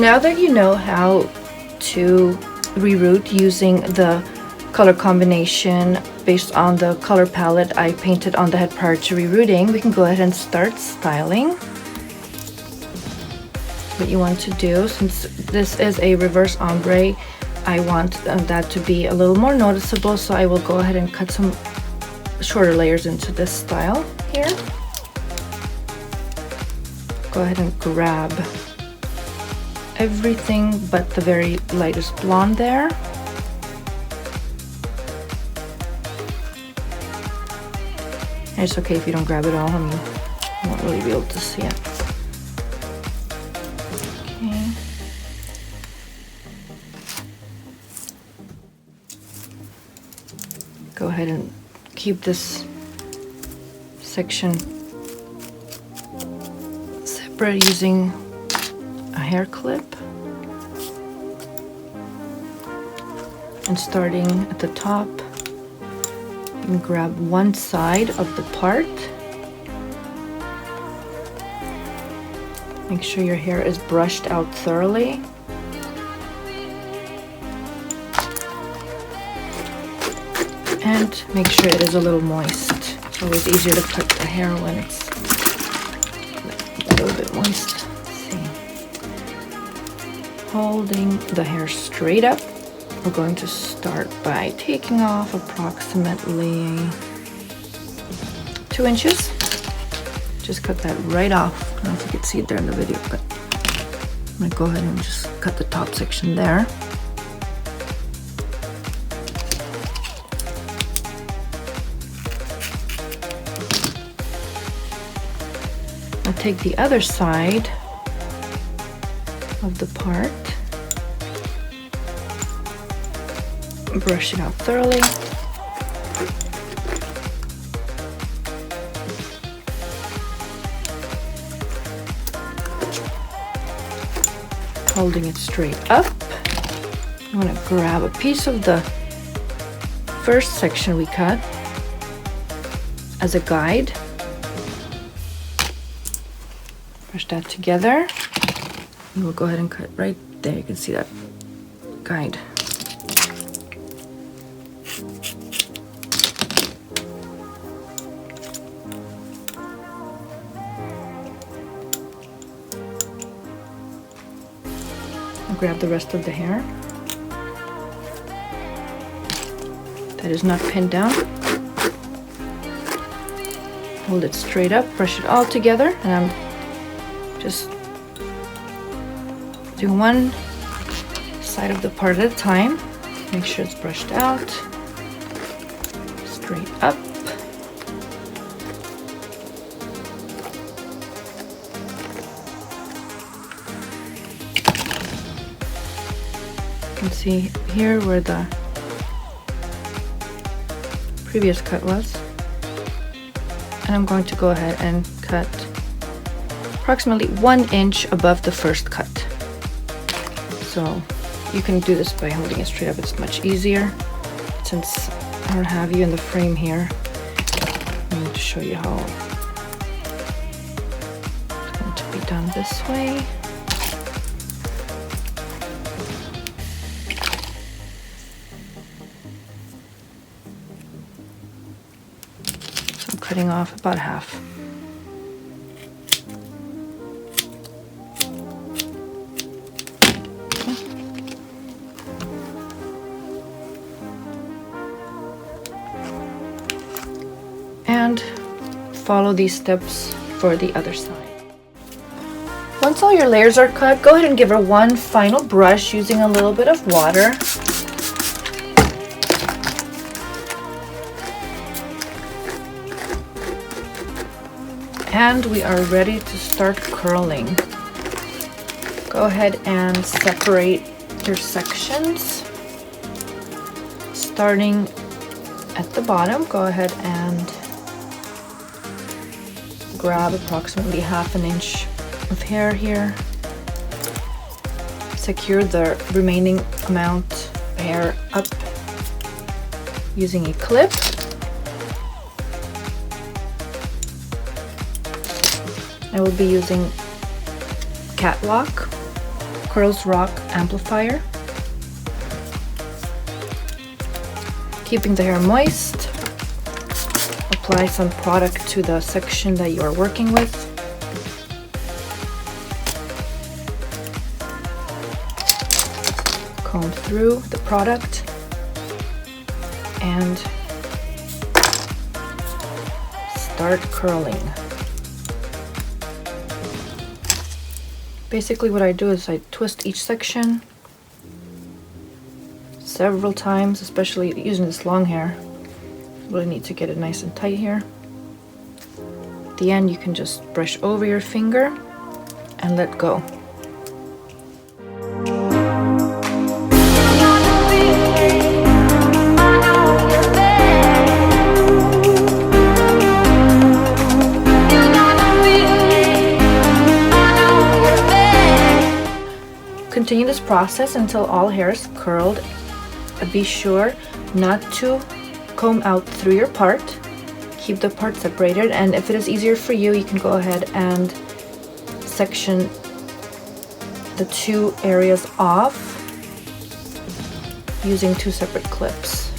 Now that you know how to reroot using the color combination based on the color palette I painted on the head prior to rerooting, we can go ahead and start styling. What you want to do, since this is a reverse ombre, I want that to be a little more noticeable, so I will go ahead and cut some shorter layers into this style here. Go ahead and grab everything but the very lightest blonde there. And it's okay if you don't grab it all, I mean, you won't really be able to see it. Okay. Go ahead and keep this section separate using a hair clip. And starting at the top, you can grab one side of the part. Make sure your hair is brushed out thoroughly. And make sure it is a little moist. always easier to cut the hair when it's a little bit moist. Let's see. Holding the hair straight up, we're going to start by taking off approximately 2 inches. Just cut that right off. I don't know if you can see it there in the video, but I'm gonna go ahead and just cut the top section there. I'll take the other side of the part, brush it out thoroughly. Holding it straight up, I'm going to grab a piece of the first section we cut as a guide. Brush that together. And we'll go ahead and cut right there. You can see that guide. I'll grab the rest of the hair that is not pinned down. Hold it straight up, brush it all together, and I'm just do one side of the part at a time. Make sure it's brushed out, straight up. You can see here where the previous cut was. And I'm going to go ahead and cut approximately 1 inch above the first cut. So you can do this by holding it straight up. It's much easier. Since I don't have you in the frame here, I'm going to show you how it's going to be done this way. So I'm cutting off about half. And follow these steps for the other side. Once all your layers are cut, go ahead and give her one final brush using a little bit of water. And we are ready to start curling. Go ahead and separate your sections. Starting at the bottom, go ahead and grab approximately 1/2 inch of hair here. Secure the remaining amount of hair up using a clip. I will be using Catwalk Curls Rock Amplifier. Keeping the hair moist. Apply some product to the section that you are working with. Comb through the product and start curling. Basically what I do is I twist each section several times, especially using this long hair. Really need to get it nice and tight here. At the end, you can just brush over your finger and let go. Continue this process until all hair is curled. Be sure not to comb out through your part. Keep the part separated, and if it is easier for you, you can go ahead and section the 2 areas off using 2 separate clips.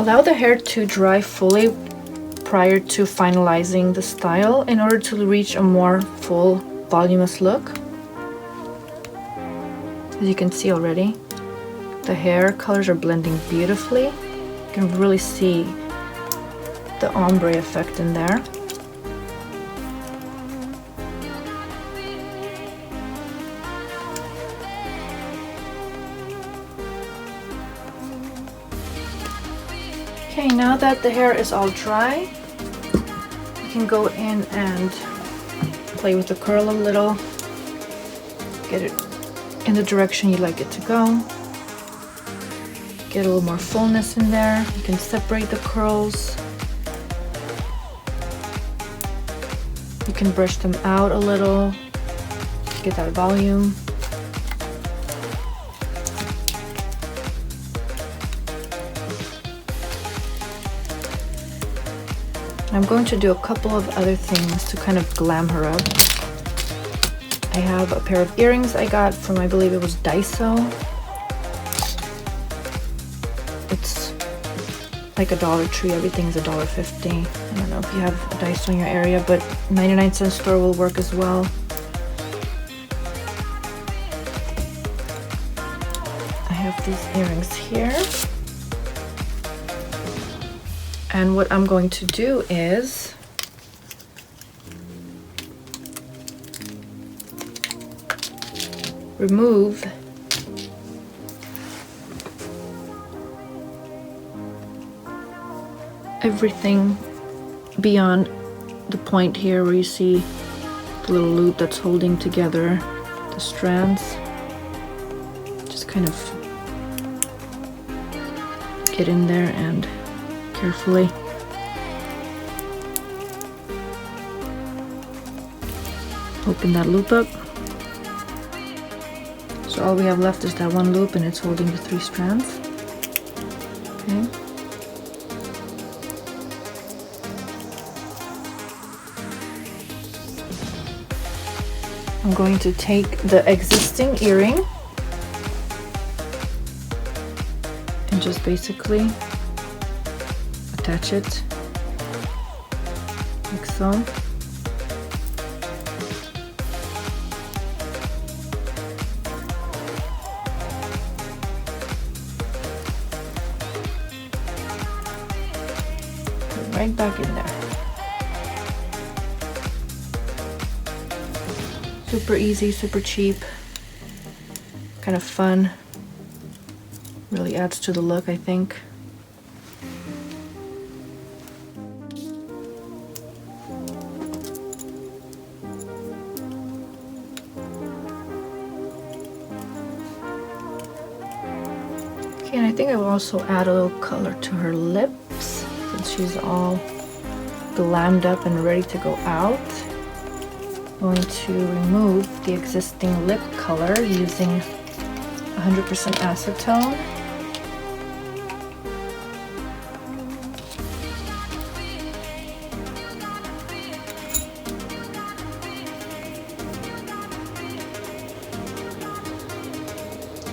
allow the hair to dry fully prior to finalizing the style in order to reach a more full, voluminous look. As you can see already, the hair colors are blending beautifully. You can really see the ombre effect in there. Okay, now that the hair is all dry, you can go in and play with the curl a little, get it in the direction you'd like it to go, get a little more fullness in there. You can separate the curls, you can brush them out a little, get that volume. I'm going to do a couple of other things to kind of glam her up. I have a pair of earrings I got from, I believe it was Daiso. It's like a Dollar Tree, everything's $1.50. I don't know if you have a Daiso in your area, but 99-cent store will work as well. I have these earrings here. And what I'm going to do is remove everything beyond the point here where you see the little loop that's holding together the strands. Just kind of get in there and carefully open that loop up. So all we have left is that one loop and it's holding the 3 strands. Okay. I'm going to take the existing earring and just basically attach it like so. Put it right back in there. Super easy, super cheap, kind of fun. Really adds to the look, I think. Okay, and I think I will also add a little color to her lips since she's all glammed up and ready to go out. I'm going to remove the existing lip color using 100% acetone.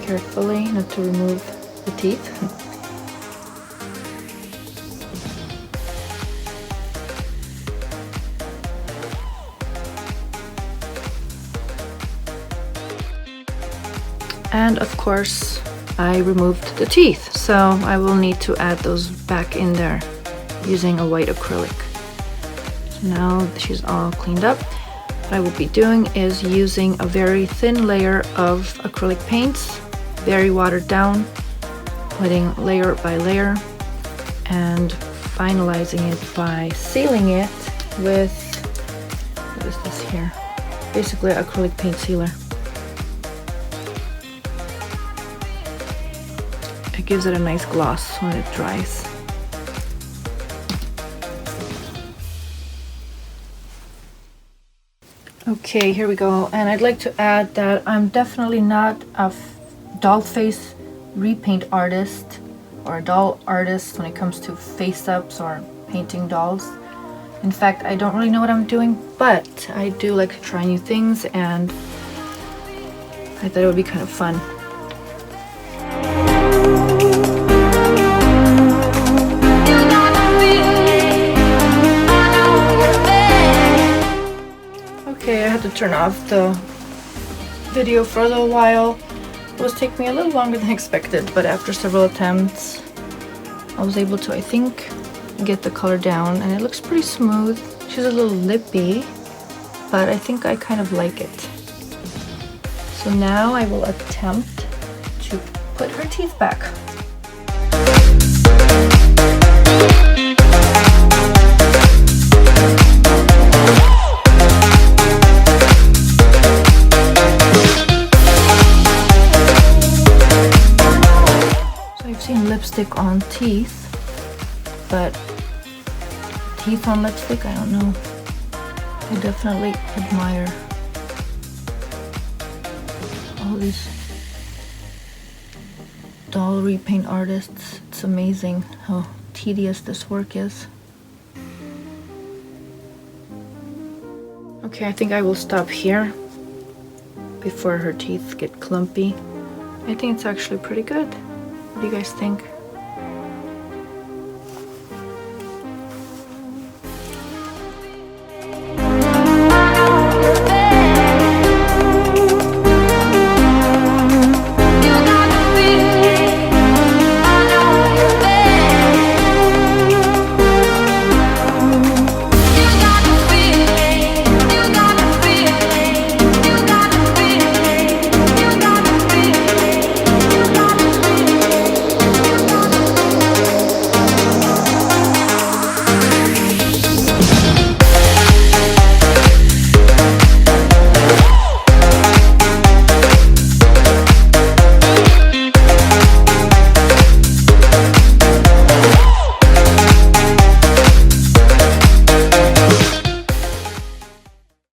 Carefully, not to remove the teeth. And of course, I removed the teeth, so I will need to add those back in there using a white acrylic. So now she's all cleaned up. What I will be doing is using a very thin layer of acrylic paints, very watered down, putting layer by layer and finalizing it by sealing it with, what is this here? Basically an acrylic paint sealer. It gives it a nice gloss when it dries. Okay, here we go. And I'd like to add that I'm definitely not a doll face repaint artist or a doll artist when it comes to face-ups or painting dolls. In fact, I don't really know what I'm doing, but I do like to try new things and I thought it would be kind of fun. turn off the video for a little while. It was taking me a little longer than expected, but after several attempts, I was able to, I think, get the color down, and it looks pretty smooth. She's a little lippy, but I think I kind of like it. So now I will attempt to put her teeth back. So I've seen lipstick on teeth, but teeth on lipstick, I don't know. I definitely admire all these doll repaint artists. It's amazing how tedious this work is. Okay, I think I will stop here before her teeth get clumpy. I think it's actually pretty good. What do you guys think?